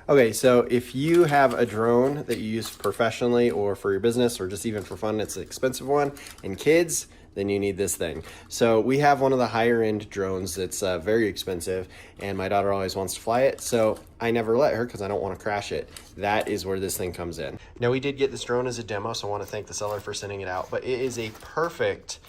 Okay, so if you have a drone that you use professionally or for your business or just even for fun, it's an expensive one, and kids, then you need this thing. So we have one of the higher end drones that's very expensive, and my daughter always wants to fly it, so I never let her because I don't want to crash it. That is where this thing comes in. Now, we did get this drone as a demo, so I want to thank the seller for sending it out, but it is a perfect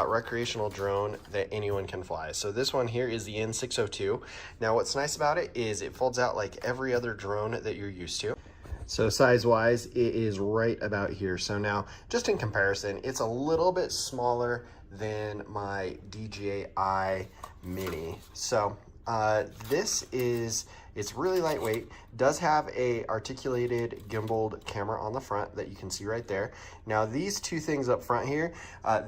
recreational drone that anyone can fly. So this one here is the N602. Now what's nice about it is it folds out like every other drone that you're used to. So size wise, it is right about here. So now just in comparison, it's a little bit smaller than my DJI Mini. So it's really lightweight, does have a articulated gimbaled camera on the front that you can see right there. Now these two things up front here,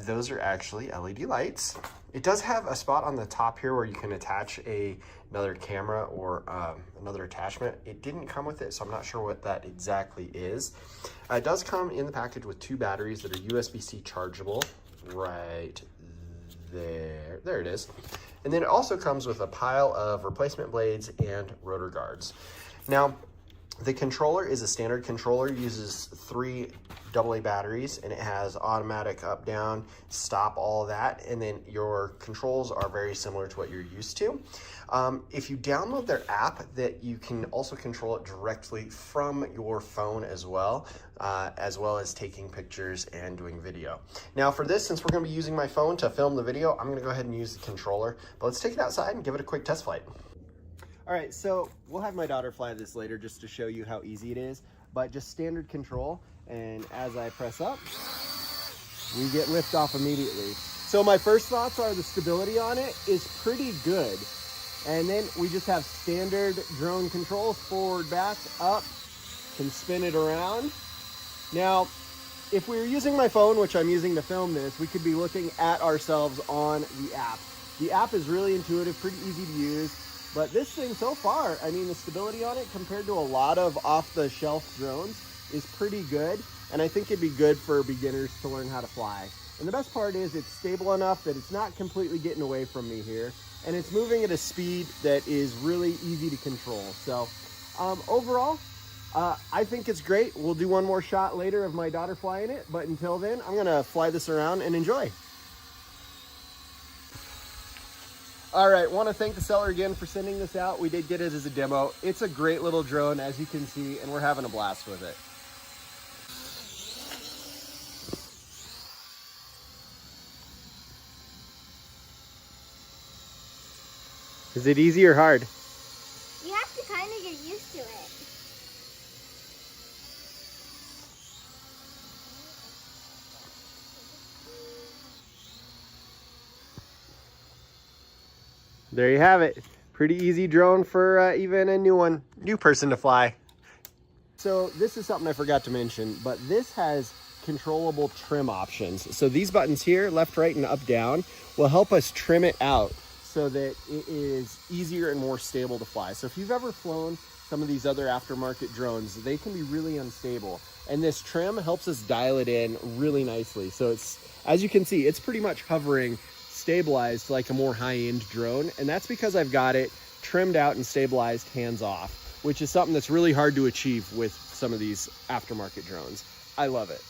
those are actually LED lights. It does have a spot on the top here where you can attach another camera or another attachment. It didn't come with it, so I'm not sure what that exactly is. It does come in the package with 2 batteries that are USB-C chargeable right there. There it is. And then it also comes with a pile of replacement blades and rotor guards. Now, the controller is a standard controller, uses 3 AA batteries, and it has automatic up, down, stop, all of that. And then your controls are very similar to what you're used to. If you download their app, that you can also control it directly from your phone as well as taking pictures and doing video. Now for this, since we're gonna be using my phone to film the video, I'm gonna go ahead and use the controller, but let's take it outside and give it a quick test flight. All right, so we'll have my daughter fly this later just to show you how easy it is, but just standard control. And as I press up, we get liftoff immediately. So my first thoughts are the stability on it is pretty good. And then we just have standard drone controls, forward, back, up, can spin it around. Now, if we were using my phone, which I'm using to film this, we could be looking at ourselves on the app. The app is really intuitive, pretty easy to use. But this thing so far, I mean, the stability on it compared to a lot of off-the-shelf drones is pretty good. And I think it'd be good for beginners to learn how to fly. And the best part is it's stable enough that it's not completely getting away from me here. And it's moving at a speed that is really easy to control. So overall, I think it's great. We'll do one more shot later of my daughter flying it. But until then, I'm gonna fly this around and enjoy. All right, want to thank the seller again for sending this out. We did get it as a demo. It's a great little drone, as you can see, and we're having a blast with it. Is it easy or hard? You have to kind of get used to it. There you have it. Pretty easy drone for even a new person to fly. So this is something I forgot to mention, but this has controllable trim options. So these buttons here, left, right, and up, down, will help us trim it out so that it is easier and more stable to fly. So if you've ever flown some of these other aftermarket drones, they can be really unstable. And this trim helps us dial it in really nicely. So it's, as you can see, it's pretty much hovering stabilized like a more high-end drone. And that's because I've got it trimmed out and stabilized hands off, which is something that's really hard to achieve with some of these aftermarket drones. I love it.